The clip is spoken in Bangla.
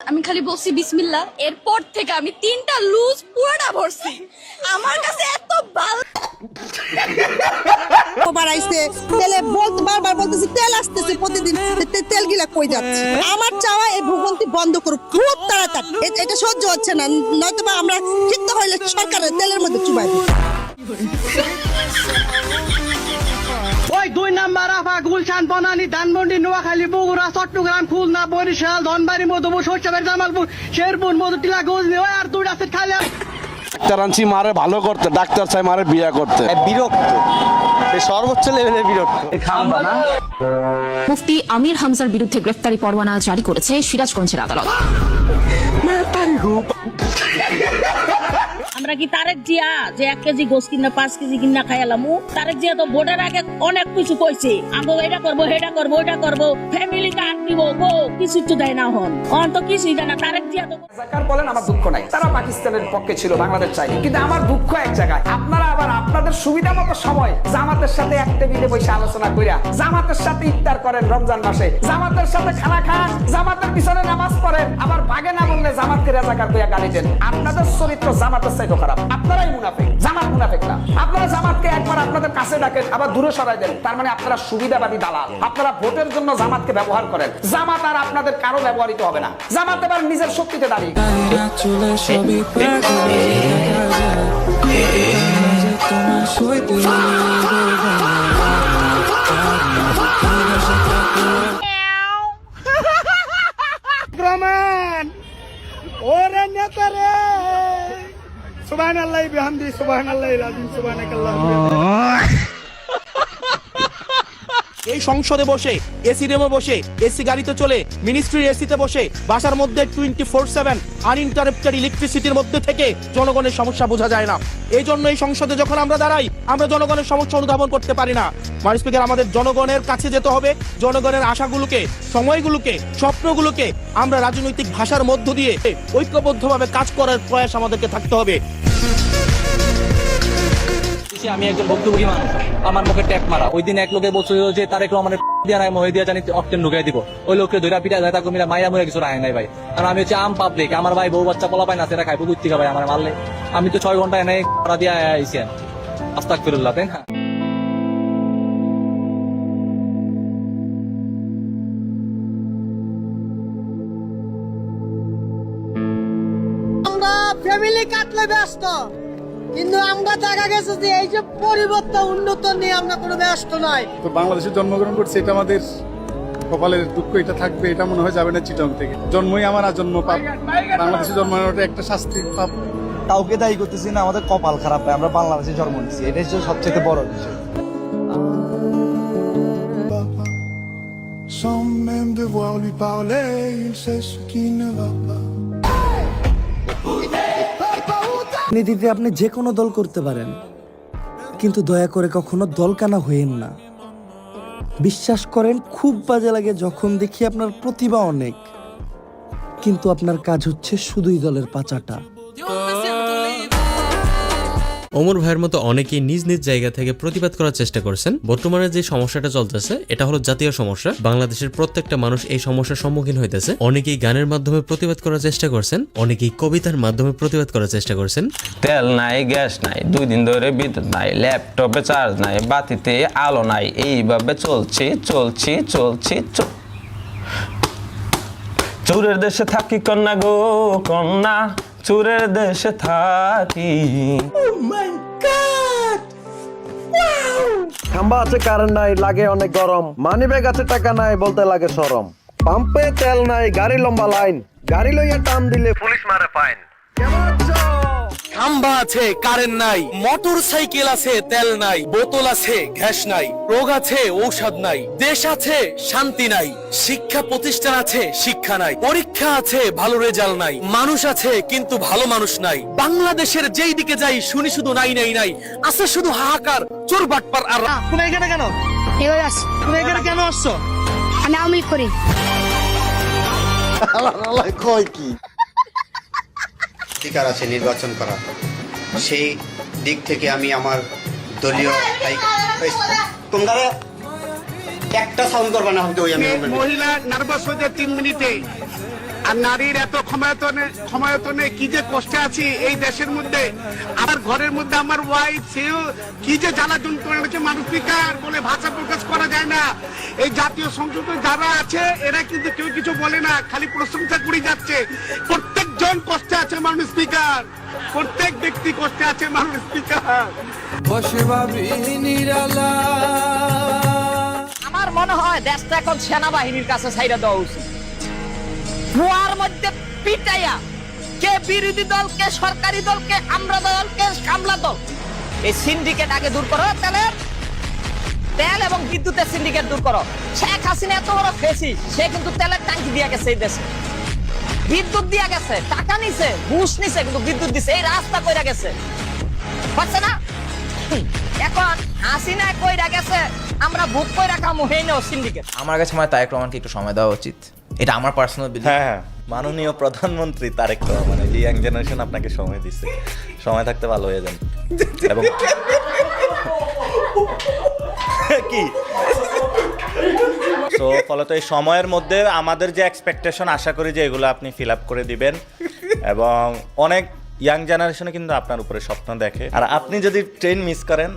আমি খালি বলছি বিসমিল্লাহ, এরপর থেকে আমি 3টা লুজ পুরোটা ভরছি। আমার কাছে এত ভালো বাড়াইছে তেলে বারবার বলতেছি তেল আসতেছে প্রতিদিন, তেল গিলা কই যাচ্ছে। আমার চাওয়া এই ভোগান্তি বন্ধ করুক খুব তাড়াতাড়ি, এটা সহ্য হচ্ছে না, নয়তো বা আমরা ক্ষিপ্ত হইলে সরকারের তেলের মধ্যে চুবাই দিই। ওই 2 নাম্বার আফা গুলশান, বনানী, ধানমন্ডি, নোয়াখালী, বগুড়া, চট্টগ্রাম, খুলনা, বরিশাল, ধনবাড়ি, মধুপুর, সরিষাবাড়ি, জামালপুর, শেরপুর, মধুটিলা, গজনি, ওই আর 2টা সেট খালি। ডাক্তার আনছি মারে ভালো করতে, ডাক্তার চাই মারে বিয়ে করতে। বিরক্ত, সর্বোচ্চ লেভেলের বিরক্ত। মুফতি আমির হামজার বিরুদ্ধে গ্রেফতারি পরোয়ানা জারি করেছে সিরাজগঞ্জের আদালত। আমরা কি তারেক জিয়া যে 1 কেজি গোস কিনা 5 কেজি কিনা খাইলামু? তারেক জিয়া তো ভোটের আগে অনেক কিছু কইছে, আমরা এটা করবো সেটা করবো ওইটা করবো, ফ্যামিলি কার্ড দিব, কিছু তো দেয় না। হন তো কিছুই দেয় না। তারেক জিয়া তো রাজাকার বলেন, আমার দুঃখ নাই, তারা পাকিস্তানের পক্ষে ছিল, বাংলাদেশ চাই, কিন্তু আমার দুঃখ এক জায়গায়, আপনারা আবার আপনাদের সুবিধা মতো সময় জামাতের সাথে এক টেবিলে বসে আলোচনা কইরা জামাতের সাথে ইফতার করেন রমজান মাসে, জামাতের সাথে খানা খান, জামাতের পিছনে নামাজ পড়েন, আবার ভাগে না বললে জামাতকে রাজাকার কইরা গালি দেন। আপনাদের চরিত্র জামাতের চাইতে খারাপ, আপনারাই মুনাফিক, জামাত মুনাফিক না। আপনারা জামাতকে একবার আপনাদের কাছে ডাকেন, আবার দূরে সরাই দেন, তার মানে আপনারা সুবিধাবাদী দালাল। আপনারা ভোটের জন্য জামাতকে ব্যবহার করেন, জামাত আর আপনাদের কারো ব্যবহৃত হবে না। জামাত এবার নিজের শক্তিতে দাঁড়িয়ে ওরে নেতারে সুবহানাল্লাহি বিহামদি সুবহানাল্লাহিল আযীম সুবহানাকাল্লাহ। এই সংসদে বসে, এসি রুমে বসে, এসি গাড়িতে চলে, মিনিস্ট্রির এসিতে বসে, বাসার মধ্যে 24/7 আনইন্টারাপ্টেড ইলেকট্রিসিটির মধ্যে থেকে জনগণের সমস্যা বোঝা যায় না। এই জন্য এই সংসদে যখন আমরা দাঁড়াই, আমরা জনগণের সমস্যা অনুধাবন করতে পারি না। মাননীয় স্পিকার, আমাদের জনগণের কাছে যেতে হবে, জনগণের আশাগুলোকে, সময়গুলোকে, স্বপ্নগুলোকে আমরা রাজনৈতিক ভাষার মধ্য দিয়ে ঐক্যবদ্ধভাবে কাজ করার প্রয়াস আমাদেরকে থাকতে হবে। আমি একজন ভুক্তভোগী মানুষ, আমার মুখে ট্যাপ মারা। ওই দিন এক লোকে বলছিল যে তারেক রহমানের দিয়া নাই মহে দিয়া জানি অক্টেন ঢুকাই দিব, ওই লোককে ধৈরা পিটা যায়, তাকে মিলা মাইরা মরে কিছু রায় নাই ভাই। কারণ আমি হচ্ছে আম পাবলিক, আমার ভাই বউ বাচ্চা পোলা পায় না, সেটা খাইবো বুঝতে ভাই আমার মারলে। আমি তো 6 ঘন্টা এনে দিয়া আইছি, আস্তাগফিরুল্লাহ, তাই না? আমরা ফ্যামিলি কাটলে ব্যস্ত, কিন্তু আমরা দেখা গেছে যে এই যে পরিবর্তন উন্নত নিয়ে আমরা কোনো ব্যস্ত নাই। তো বাংলাদেশে জন্মগ্রহণ করছে, এটা আমাদের কপালের দুঃখ, এটা থাকবে, এটা মনে হয় যাবে না চিটং থেকে। জন্মই আমার আজন্ম পাপ, বাংলাদেশে জন্মানোটা একটা শাস্তির পাপ। কাউকে দায়ী করতেছি না, আমাদের কপাল খারাপ, আমরা বাংলাদেশে জন্ম নিচ্ছি, এটাই হচ্ছে সবচেয়ে বড় বিষয়। Sans même devoir lui parler, il sait ce qui ne va pas. রাজনীতিতে আপনি যে কোনো দল করতে পারেন, কিন্তু দয়া করে কখনো দলকানা হইেন না। বিশ্বাস করেন, খুব বাজে লাগে যখন দেখি আপনার প্রতিভা অনেক, কিন্তু আপনার কাজ হচ্ছে শুধুই দলের পাচাটা। ওমর ভাইয়ের মতো অনেকেই নিজ নিজ জায়গা থেকে প্রতিবাদ করার চেষ্টা করছেন। বর্তমানে যে সমস্যাটা চলতেছে, এটা হলো জাতীয় সমস্যা। বাংলাদেশের প্রত্যেকটা মানুষ এই সমস্যার সম্মুখীন হইতেছে। অনেকেই গানের মাধ্যমে প্রতিবাদ করার চেষ্টা করছেন, অনেকেই কবিতার মাধ্যমে প্রতিবাদ করার চেষ্টা করছেন। তেল নাই, গ্যাস নাই, 2 দিন ধরে বিদ্যুৎ নাই, ল্যাপটপে চার্জ নাই, বাতিতে আলো নাই, এইভাবে চলছি চলছি চলছি। চোরের দেশে থাকি কন্যা গো কন্যা, চোরের দেশে থাকি। খাম্বা আছে, কারেন্ট নাই, লাগে অনেক গরম। মানি ব্যাগ আছে, টাকা নাই, বলতে লাগে শরম। পাম্পে তেল নাই, গাড়ি লম্বা লাইন, গাড়ি লইয়া টান দিলে পুলিশ মারে ফাইন। খাম্বা আছে, কারেন্ট নাই, মোটর সাইকেল আছে, তেল নাই, বোতল আছে, গ্যাস নাই, রোগ আছে, ঔষধ নাই, দেশ আছে, শান্তি নাই, শিক্ষা প্রতিষ্ঠান আছে, শিক্ষা নাই, পরীক্ষা আছে, ভালো রেজাল্ট নাই, মানুষ আছে কিন্তু ভালো মানুষ নাই। বাংলাদেশের যেই দিকে যাই শুনি শুধু নাই নাই নাই, আছে শুধু হাহাকার, চোর বাটপার। আর তুমি এখানে কেন? তুমি এখানে কেন আসছো? আমি আওয়ামী করি। কই কি অধিকার আছে নির্বাচন করা, সেই দিক থেকে আমি আমার দলীয় তোমরা একটা সাউন্ড করবা না, হয়তো ওই আমি মহিলা নার্ভাস হয়ে 3 মিনিটে আর নারীর এত ক্ষমতায়তনে কি যে কষ্টে আছি এই দেশের মধ্যে। আমার ঘরের মধ্যে আমার ওয়াইফ, সেও কি যে জ্বালা যন্ত্রণা হচ্ছে, মানুষ স্পিকার বলে ভাষা প্রকাশ করা যায় না। এই জাতীয় সংসদে যারা আছে এরা কিন্তু কেউ কিছু বলে না, খালি প্রশংসা করে যাচ্ছে। প্রত্যেকজন কষ্টে আছে মানুষ স্পিকার, প্রত্যেক ব্যক্তি কষ্টে আছে মানুষ স্পিকার। আমার মনে হয় দেশটা এখন সেনাবাহিনীর কাছে ছাইড়া দেওয়া উচিত। কুয়ার মধ্যে পিটাইয়া কে বিরোধী দল, কে সরকারি দল, কে আমরা দল, কে কামলা দল, এই সিন্ডিকেট আগে দূর করো। তেল এবং বিদ্যুতের সিন্ডিকেট দূর করো। শেখ হাসিনা এত বড় ফেসি, সে কিন্তু তেলের ট্যাঙ্কি দিয়া গেছে এই দেশে, বিদ্যুৎ দিয়া গেছে, টাকা নিছে, ঘুষ নিছে, কিন্তু বিদ্যুৎ দিছে, এই রাস্তা কইরা গেছে, পারছে না? এখন হাসিনা কইরা গেছে, আমরা ভোগ কইরা কামু হেইনো সিন্ডিকেট। আমার কাছে মানে তারেক রহমানকে একটু সময় দেওয়া উচিত, এটা আমার পার্সোনাল বিলিভ। হ্যাঁ, মাননীয় প্রধানমন্ত্রী তারেক রহমান, এই যে ইয়াং জেনারেশন আপনাকে সময় দিচ্ছে, সময় থাকতে ভালো হয়ে যান। এবং কি তো ফলত এই সময়ের মধ্যে আমাদের যে এক্সপেকটেশন, আশা করি যে এগুলো আপনি ফিল আপ করে দিবেন। এবং অনেক ইয়াং জেনারেশনে কিন্তু আপনার উপরে স্বপ্ন দেখে, আর আপনি যদি ট্রেন মিস করেন